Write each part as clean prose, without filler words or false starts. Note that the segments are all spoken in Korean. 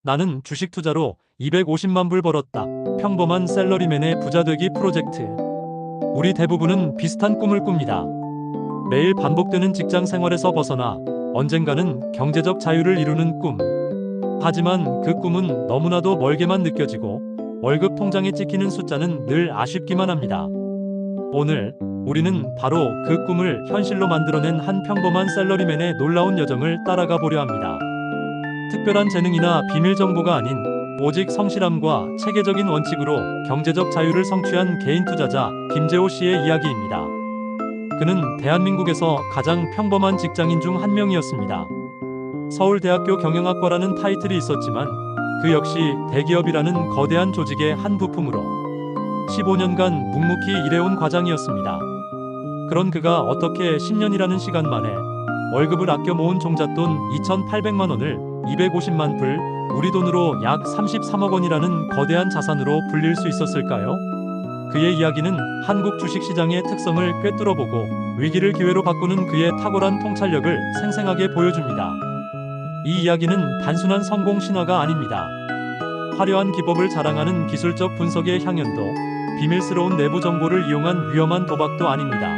나는 주식 투자로 250만 불 벌었다. 평범한 셀러리맨의 부자 되기 프로젝트. 우리 대부분은 비슷한 꿈을 꿉니다. 매일 반복되는 직장 생활에서 벗어나 언젠가는 경제적 자유를 이루는 꿈. 하지만 그 꿈은 너무나도 멀게만 느껴지고 월급 통장에 찍히는 숫자는 늘 아쉽기만 합니다. 오늘 우리는 바로 그 꿈을 현실로 만들어낸 한 평범한 셀러리맨의 놀라운 여정을 따라가 보려 합니다. 특별한 재능이나 비밀 정보가 아닌 오직 성실함과 체계적인 원칙으로 경제적 자유를 성취한 개인 투자자 김재호 씨의 이야기입니다. 그는 대한민국에서 가장 평범한 직장인 중 한 명이었습니다. 서울대학교 경영학과라는 타이틀이 있었지만 그 역시 대기업이라는 거대한 조직의 한 부품으로 15년간 묵묵히 일해온 과장이었습니다. 그런 그가 어떻게 10년이라는 시간 만에 월급을 아껴 모은 종잣돈 2,800만 원을 250만 불, 우리 돈으로 약 33억 원이라는 거대한 자산으로 불릴 수 있었을까요? 그의 이야기는 한국 주식시장의 특성을 꿰뚫어보고 위기를 기회로 바꾸는 그의 탁월한 통찰력을 생생하게 보여줍니다. 이 이야기는 단순한 성공 신화가 아닙니다. 화려한 기법을 자랑하는 기술적 분석의 향연도, 비밀스러운 내부 정보를 이용한 위험한 도박도 아닙니다.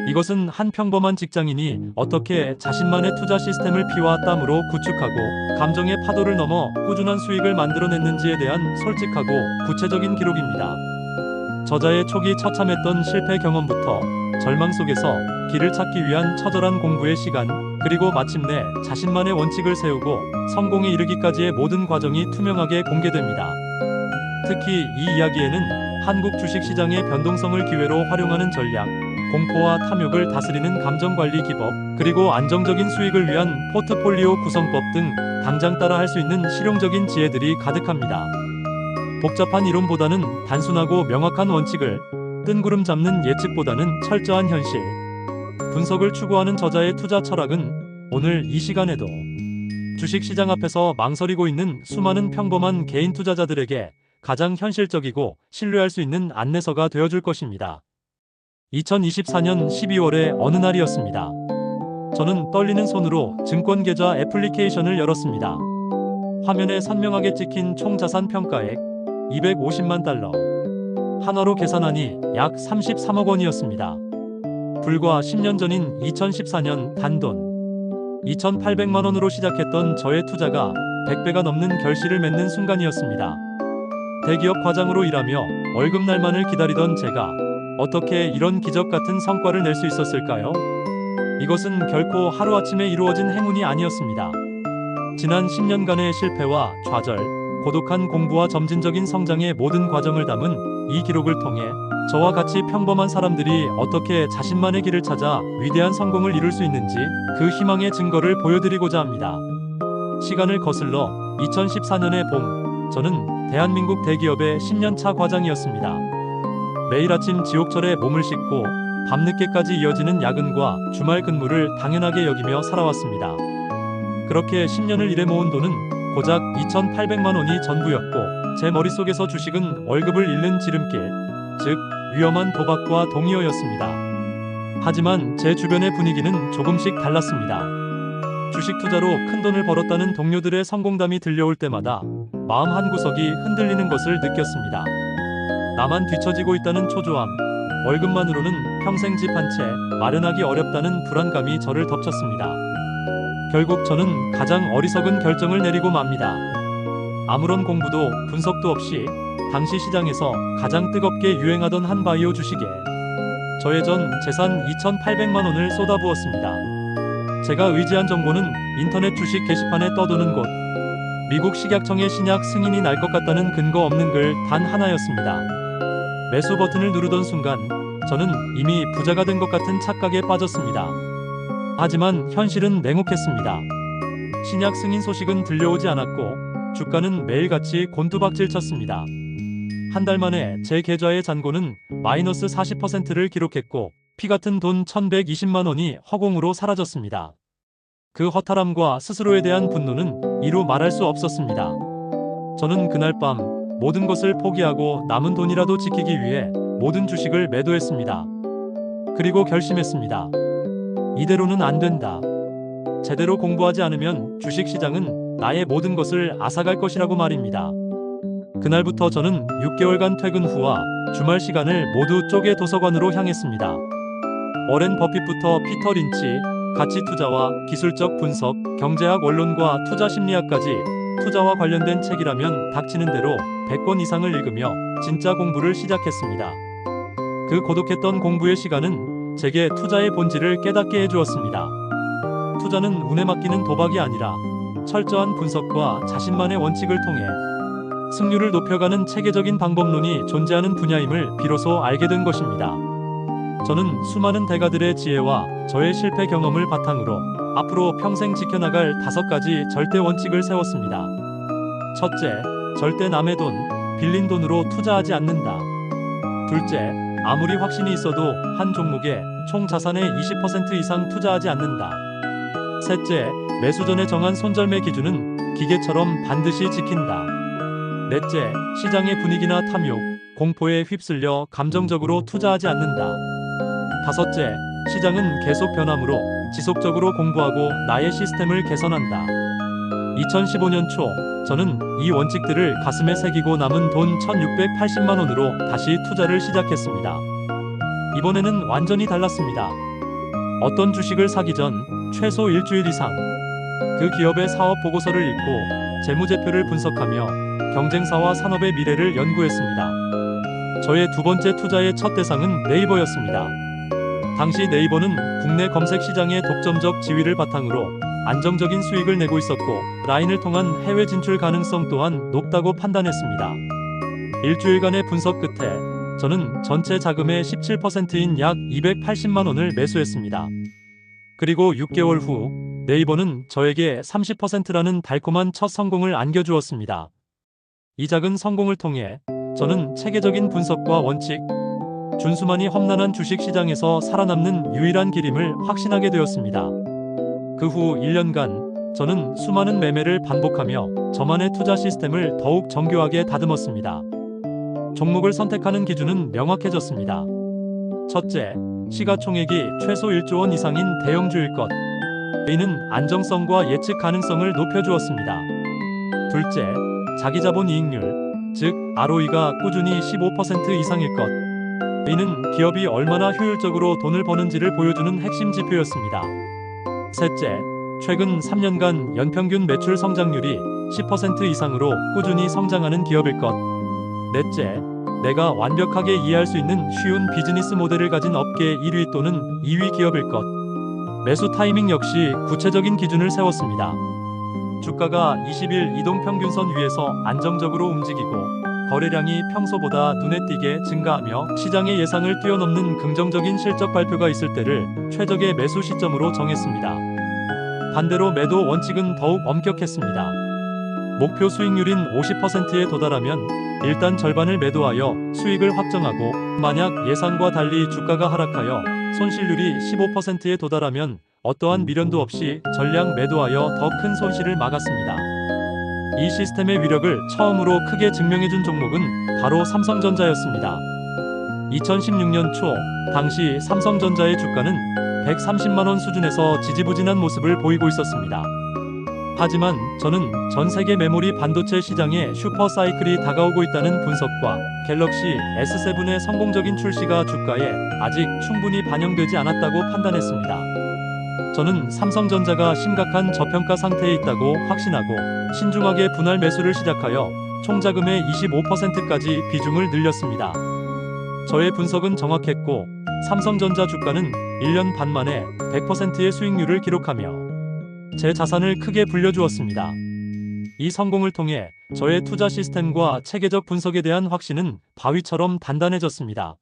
이것은 한 평범한 직장인이 어떻게 자신만의 투자 시스템을 피와 땀으로 구축하고 감정의 파도를 넘어 꾸준한 수익을 만들어냈는지에 대한 솔직하고 구체적인 기록입니다. 저자의 초기 처참했던 실패 경험부터 절망 속에서 길을 찾기 위한 처절한 공부의 시간, 그리고 마침내 자신만의 원칙을 세우고 성공에 이르기까지의 모든 과정이 투명하게 공개됩니다. 특히 이 이야기에는 한국 주식시장의 변동성을 기회로 활용하는 전략, 공포와 탐욕을 다스리는 감정관리 기법, 그리고 안정적인 수익을 위한 포트폴리오 구성법 등 당장 따라 할 수 있는 실용적인 지혜들이 가득합니다. 복잡한 이론보다는 단순하고 명확한 원칙을, 뜬구름 잡는 예측보다는 철저한 현실, 분석을 추구하는 저자의 투자 철학은 오늘 이 시간에도 주식시장 앞에서 망설이고 있는 수많은 평범한 개인 투자자들에게 가장 현실적이고 신뢰할 수 있는 안내서가 되어줄 것입니다. 2024년 12월의 어느 날이었습니다. 저는 떨리는 손으로 증권계좌 애플리케이션을 열었습니다. 화면에 선명하게 찍힌 총자산 평가액 250만 달러. 한화로 계산하니 약 33억 원이었습니다. 불과 10년 전인 2014년 단돈 2,800만 원으로 시작했던 저의 투자가 100배가 넘는 결실을 맺는 순간이었습니다. 대기업 과장으로 일하며 월급날만을 기다리던 제가 어떻게 이런 기적 같은 성과를 낼 수 있었을까요? 이것은 결코 하루아침에 이루어진 행운이 아니었습니다. 지난 10년간의 실패와 좌절, 고독한 공부와 점진적인 성장의 모든 과정을 담은 이 기록을 통해 저와 같이 평범한 사람들이 어떻게 자신만의 길을 찾아 위대한 성공을 이룰 수 있는지 그 희망의 증거를 보여드리고자 합니다. 시간을 거슬러 2014년의 봄, 저는 대한민국 대기업의 10년차 과장이었습니다. 매일 아침 지옥철에 몸을 싣고 밤늦게까지 이어지는 야근과 주말 근무를 당연하게 여기며 살아왔습니다. 그렇게 10년을 일해 모은 돈은 고작 2,800만 원이 전부였고 제 머릿속에서 주식은 월급을 잃는 지름길, 즉 위험한 도박과 동의어였습니다. 하지만 제 주변의 분위기는 조금씩 달랐습니다. 주식 투자로 큰 돈을 벌었다는 동료들의 성공담이 들려올 때마다 마음 한구석이 흔들리는 것을 느꼈습니다. 나만 뒤처지고 있다는 초조함, 월급만으로는 평생 집 한 채 마련하기 어렵다는 불안감이 저를 덮쳤습니다. 결국 저는 가장 어리석은 결정을 내리고 맙니다. 아무런 공부도 분석도 없이 당시 시장에서 가장 뜨겁게 유행하던 한 바이오 주식에 저의 전 재산 2,800만 원을 쏟아부었습니다. 제가 의지한 정보는 인터넷 주식 게시판에 떠도는 곳, 미국 식약청의 신약 승인이 날 것 같다는 근거 없는 글 단 하나였습니다. 매수 버튼을 누르던 순간 저는 이미 부자가 된 것 같은 착각에 빠졌습니다. 하지만 현실은 냉혹했습니다. 신약 승인 소식은 들려오지 않았고 주가는 매일같이 곤두박질 쳤습니다. 한 달 만에 제 계좌의 잔고는 마이너스 40%를 기록했고 피 같은 돈 1,120만 원이 허공으로 사라졌습니다. 그 허탈함과 스스로에 대한 분노는 이루 말할 수 없었습니다. 저는 그날 밤 모든 것을 포기하고 남은 돈이라도 지키기 위해 모든 주식을 매도했습니다. 그리고 결심했습니다. 이대로는 안 된다. 제대로 공부하지 않으면 주식시장은 나의 모든 것을 앗아갈 것이라고 말입니다. 그날부터 저는 6개월간 퇴근 후와 주말 시간을 모두 쪼개 도서관으로 향했습니다. 워렌 버핏부터 피터 린치, 가치 투자와 기술적 분석, 경제학 원론과 투자 심리학까지 투자와 관련된 책이라면 닥치는 대로 100권 이상을 읽으며 진짜 공부를 시작했습니다. 그 고독했던 공부의 시간은 제게 투자의 본질을 깨닫게 해주었습니다. 투자는 운에 맡기는 도박이 아니라 철저한 분석과 자신만의 원칙을 통해 승률을 높여가는 체계적인 방법론이 존재하는 분야임을 비로소 알게 된 것입니다. 저는 수많은 대가들의 지혜와 저의 실패 경험을 바탕으로 앞으로 평생 지켜나갈 5가지 절대 원칙을 세웠습니다. 첫째, 절대 남의 돈, 빌린 돈으로 투자하지 않는다. 둘째, 아무리 확신이 있어도 한 종목에 총 자산의 20% 이상 투자하지 않는다. 셋째, 매수 전에 정한 손절매 기준은 기계처럼 반드시 지킨다. 넷째, 시장의 분위기나 탐욕, 공포에 휩쓸려 감정적으로 투자하지 않는다. 다섯째, 시장은 계속 변하므로 지속적으로 공부하고 나의 시스템을 개선한다. 2015년 초, 저는 이 원칙들을 가슴에 새기고 남은 돈 1,680만 원으로 다시 투자를 시작했습니다. 이번에는 완전히 달랐습니다. 어떤 주식을 사기 전 최소 일주일 이상 그 기업의 사업 보고서를 읽고 재무제표를 분석하며 경쟁사와 산업의 미래를 연구했습니다. 저의 두 번째 투자의 첫 대상은 네이버였습니다. 당시 네이버는 국내 검색 시장의 독점적 지위를 바탕으로 안정적인 수익을 내고 있었고 라인을 통한 해외 진출 가능성 또한 높다고 판단했습니다. 일주일간의 분석 끝에 저는 전체 자금의 17%인 약 280만 원을 매수했습니다. 그리고 6개월 후 네이버는 저에게 30%라는 달콤한 첫 성공을 안겨주었습니다. 이 작은 성공을 통해 저는 체계적인 분석과 원칙, 준수만이 험난한 주식시장에서 살아남는 유일한 길임을 확신하게 되었습니다. 그 후 1년간 저는 수많은 매매를 반복하며 저만의 투자 시스템을 더욱 정교하게 다듬었습니다. 종목을 선택하는 기준은 명확해졌습니다. 첫째, 시가총액이 최소 1조 원 이상인 대형주일 것. 이는 안정성과 예측 가능성을 높여주었습니다. 둘째, 자기자본 이익률, 즉 ROE가 꾸준히 15% 이상일 것. 이는 기업이 얼마나 효율적으로 돈을 버는지를 보여주는 핵심 지표였습니다. 셋째, 최근 3년간 연평균 매출 성장률이 10% 이상으로 꾸준히 성장하는 기업일 것. 넷째, 내가 완벽하게 이해할 수 있는 쉬운 비즈니스 모델을 가진 업계 1위 또는 2위 기업일 것. 매수 타이밍 역시 구체적인 기준을 세웠습니다. 주가가 20일 이동평균선 위에서 안정적으로 움직이고 거래량이 평소보다 눈에 띄게 증가하며 시장의 예상을 뛰어넘는 긍정적인 실적 발표가 있을 때를 최적의 매수 시점으로 정했습니다. 반대로 매도 원칙은 더욱 엄격했습니다. 목표 수익률인 50%에 도달하면 일단 절반을 매도하여 수익을 확정하고 만약 예상과 달리 주가가 하락하여 손실률이 15%에 도달하면 어떠한 미련도 없이 전량 매도하여 더 큰 손실을 막았습니다. 이 시스템의 위력을 처음으로 크게 증명해준 종목은 바로 삼성전자였습니다. 2016년 초 당시 삼성전자의 주가는 130만 원 수준에서 지지부진한 모습을 보이고 있었습니다. 하지만 저는 전 세계 메모리 반도체 시장에 슈퍼사이클이 다가오고 있다는 분석과 갤럭시 S7의 성공적인 출시가 주가에 아직 충분히 반영되지 않았다고 판단했습니다. 저는 삼성전자가 심각한 저평가 상태에 있다고 확신하고 신중하게 분할 매수를 시작하여 총자금의 25%까지 비중을 늘렸습니다. 저의 분석은 정확했고 삼성전자 주가는 1년 반 만에 100%의 수익률을 기록하며 제 자산을 크게 불려주었습니다. 이 성공을 통해 저의 투자 시스템과 체계적 분석에 대한 확신은 바위처럼 단단해졌습니다.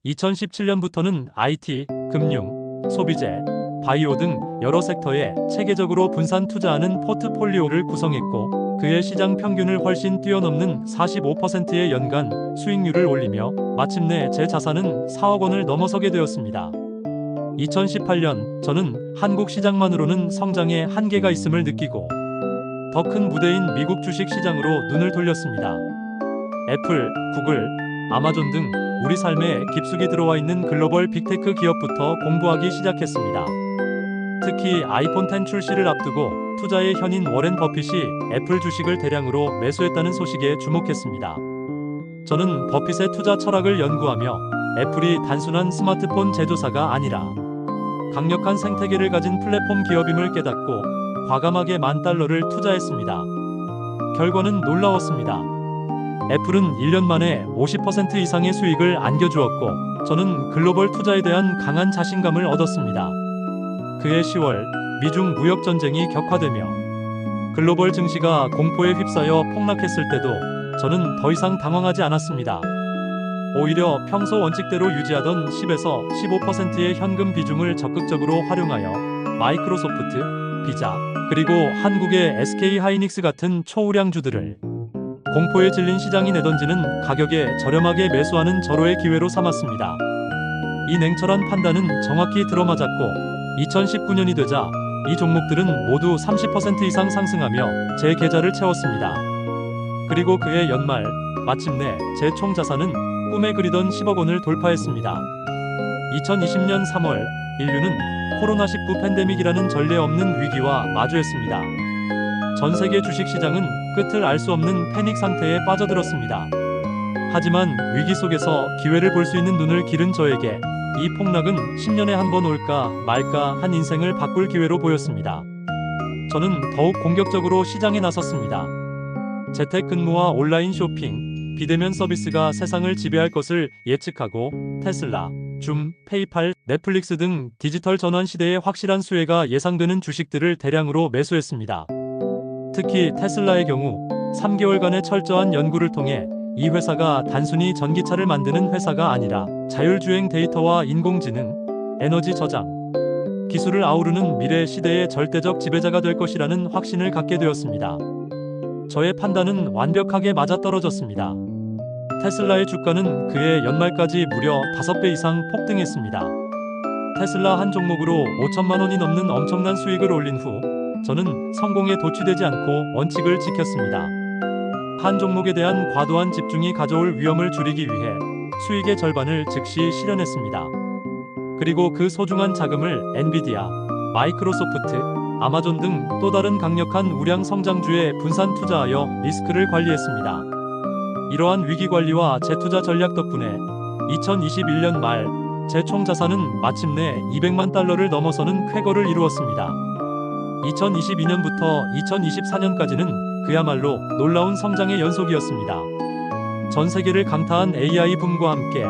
2017년부터는 IT, 금융, 소비재, 바이오 등 여러 섹터에 체계적으로 분산 투자하는 포트폴리오를 구성했고 그의 시장 평균을 훨씬 뛰어넘는 45%의 연간 수익률을 올리며 마침내 제 자산은 4억 원을 넘어서게 되었습니다. 2018년 저는 한국 시장만으로는 성장에 한계가 있음을 느끼고 더 큰 무대인 미국 주식 시장으로 눈을 돌렸습니다. 애플, 구글, 아마존 등 우리 삶에 깊숙이 들어와 있는 글로벌 빅테크 기업부터 공부하기 시작했습니다. 특히 아이폰 10 출시를 앞두고 투자의 현인 워렌 버핏이 애플 주식을 대량으로 매수했다는 소식에 주목했습니다. 저는 버핏의 투자 철학을 연구하며 애플이 단순한 스마트폰 제조사가 아니라 강력한 생태계를 가진 플랫폼 기업임을 깨닫고 과감하게 $10,000,000를 투자했습니다. 결과는 놀라웠습니다. 애플은 1년 만에 50% 이상의 수익을 안겨주었고 저는 글로벌 투자에 대한 강한 자신감을 얻었습니다. 그해 10월 미중 무역 전쟁이 격화되며 글로벌 증시가 공포에 휩싸여 폭락했을 때도 저는 더 이상 당황하지 않았습니다. 오히려 평소 원칙대로 유지하던 10에서 15%의 현금 비중을 적극적으로 활용하여 마이크로소프트, 비자, 그리고 한국의 SK하이닉스 같은 초우량주들을 공포에 질린 시장이 내던지는 가격에 저렴하게 매수하는 절호의 기회로 삼았습니다. 이 냉철한 판단은 정확히 들어맞았고 2019년이 되자 이 종목들은 모두 30% 이상 상승하며 제 계좌를 채웠습니다. 그리고 그해 연말 마침내 제 총자산은 꿈에 그리던 10억 원을 돌파했습니다. 2020년 3월 인류는 코로나19 팬데믹이라는 전례 없는 위기와 마주했습니다. 전 세계 주식시장은 끝을 알 수 없는 패닉 상태에 빠져들었습니다. 하지만 위기 속에서 기회를 볼 수 있는 눈을 기른 저에게 이 폭락은 10년에 한 번 올까 말까 한 인생을 바꿀 기회로 보였습니다. 저는 더욱 공격적으로 시장에 나섰습니다. 재택근무와 온라인 쇼핑, 비대면 서비스가 세상을 지배할 것을 예측하고 테슬라, 줌, 페이팔, 넷플릭스 등 디지털 전환 시대의 확실한 수혜가 예상되는 주식들을 대량으로 매수했습니다. 특히 테슬라의 경우 3개월간의 철저한 연구를 통해 이 회사가 단순히 전기차를 만드는 회사가 아니라 자율주행 데이터와 인공지능, 에너지 저장, 기술을 아우르는 미래 시대의 절대적 지배자가 될 것이라는 확신을 갖게 되었습니다. 저의 판단은 완벽하게 맞아떨어졌습니다. 테슬라의 주가는 그해 연말까지 무려 5배 이상 폭등했습니다. 테슬라 한 종목으로 5천만 원이 넘는 엄청난 수익을 올린 후 저는 성공에 도취되지 않고 원칙을 지켰습니다. 한 종목에 대한 과도한 집중이 가져올 위험을 줄이기 위해 수익의 절반을 즉시 실현했습니다. 그리고 그 소중한 자금을 엔비디아, 마이크로소프트, 아마존 등 또 다른 강력한 우량 성장주에 분산 투자하여 리스크를 관리했습니다. 이러한 위기 관리와 재투자 전략 덕분에 2021년 말 제 총자산은 마침내 $2,000,000를 넘어서는 쾌거를 이루었습니다. 2022년부터 2024년까지는 그야말로 놀라운 성장의 연속이었습니다. 전 세계를 강타한 AI 붐과 함께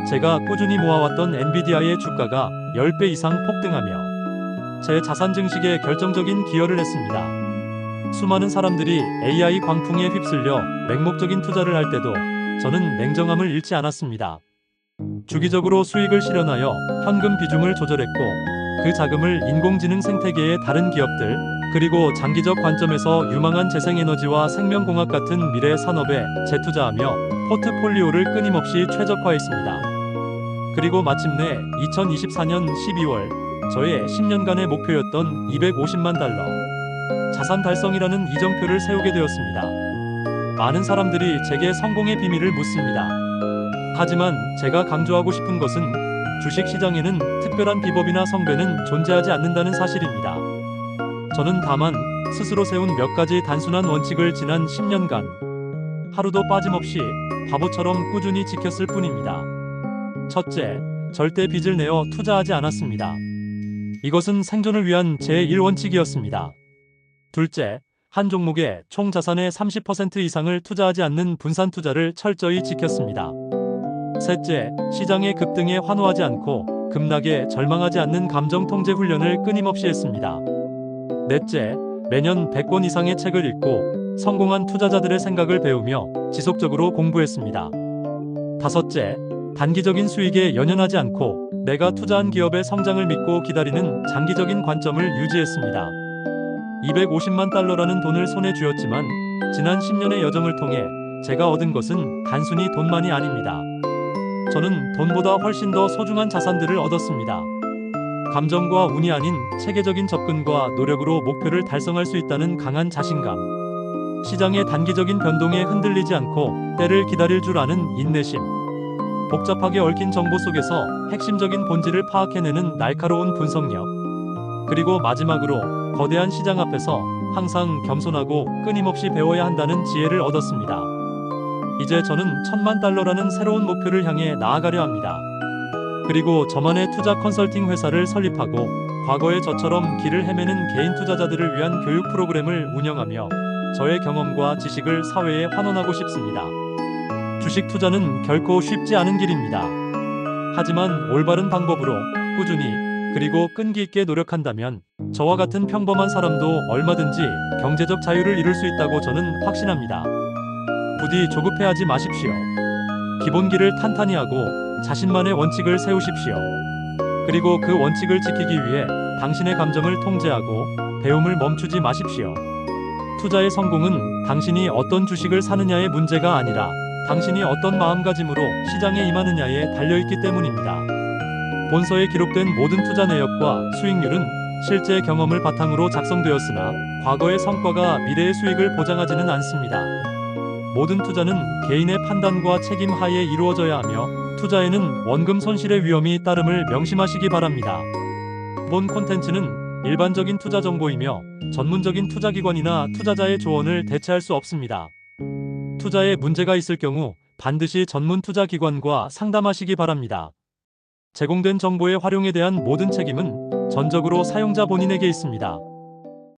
제가 꾸준히 모아왔던 엔비디아의 주가가 10배 이상 폭등하며 제 자산 증식에 결정적인 기여를 했습니다. 수많은 사람들이 AI 광풍에 휩쓸려 맹목적인 투자를 할 때도 저는 냉정함을 잃지 않았습니다. 주기적으로 수익을 실현하여 현금 비중을 조절했고 그 자금을 인공지능 생태계의 다른 기업들 그리고 장기적 관점에서 유망한 재생에너지와 생명공학 같은 미래 산업에 재투자하며 포트폴리오를 끊임없이 최적화했습니다. 그리고 마침내 2024년 12월 저의 10년간의 목표였던 $2,500,000 자산 달성이라는 이정표를 세우게 되었습니다. 많은 사람들이 제게 성공의 비밀을 묻습니다. 하지만 제가 강조하고 싶은 것은 주식시장에는 특별한 비법이나 성배는 존재하지 않는다는 사실입니다. 저는 다만 스스로 세운 몇 가지 단순한 원칙을 지난 10년간 하루도 빠짐없이 바보처럼 꾸준히 지켰을 뿐입니다. 첫째, 절대 빚을 내어 투자하지 않았습니다. 이것은 생존을 위한 제1원칙이었습니다. 둘째, 한 종목의 총 자산의 30% 이상을 투자하지 않는 분산 투자를 철저히 지켰습니다. 셋째, 시장의 급등에 환호하지 않고 급락에 절망하지 않는 감정 통제 훈련을 끊임없이 했습니다. 넷째, 매년 100권 이상의 책을 읽고 성공한 투자자들의 생각을 배우며 지속적으로 공부했습니다. 다섯째, 단기적인 수익에 연연하지 않고 내가 투자한 기업의 성장을 믿고 기다리는 장기적인 관점을 유지했습니다. $2,500,000라는 돈을 손에 쥐었지만 지난 10년의 여정을 통해 제가 얻은 것은 단순히 돈만이 아닙니다. 저는 돈보다 훨씬 더 소중한 자산들을 얻었습니다. 감정과 운이 아닌 체계적인 접근과 노력으로 목표를 달성할 수 있다는 강한 자신감. 시장의 단기적인 변동에 흔들리지 않고 때를 기다릴 줄 아는 인내심. 복잡하게 얽힌 정보 속에서 핵심적인 본질을 파악해내는 날카로운 분석력. 그리고 마지막으로 거대한 시장 앞에서 항상 겸손하고 끊임없이 배워야 한다는 지혜를 얻었습니다. 이제 저는 1,000만 달러라는 새로운 목표를 향해 나아가려 합니다. 그리고 저만의 투자 컨설팅 회사를 설립하고 과거의 저처럼 길을 헤매는 개인 투자자들을 위한 교육 프로그램을 운영하며 저의 경험과 지식을 사회에 환원하고 싶습니다. 주식 투자는 결코 쉽지 않은 길입니다. 하지만 올바른 방법으로 꾸준히 그리고 끈기 있게 노력한다면 저와 같은 평범한 사람도 얼마든지 경제적 자유를 이룰 수 있다고 저는 확신합니다. 부디 조급해하지 마십시오. 기본기를 탄탄히 하고 자신만의 원칙을 세우십시오. 그리고 그 원칙을 지키기 위해 당신의 감정을 통제하고 배움을 멈추지 마십시오. 투자의 성공은 당신이 어떤 주식을 사느냐의 문제가 아니라 당신이 어떤 마음가짐으로 시장에 임하느냐에 달려있기 때문입니다. 본서에 기록된 모든 투자 내역과 수익률은 실제 경험을 바탕으로 작성되었으나 과거의 성과가 미래의 수익을 보장하지는 않습니다. 모든 투자는 개인의 판단과 책임 하에 이루어져야 하며 투자에는 원금 손실의 위험이 따름을 명심하시기 바랍니다. 본 콘텐츠는 일반적인 투자 정보이며 전문적인 투자기관이나 투자자의 조언을 대체할 수 없습니다. 투자에 문제가 있을 경우 반드시 전문 투자기관과 상담하시기 바랍니다. 제공된 정보의 활용에 대한 모든 책임은 전적으로 사용자 본인에게 있습니다.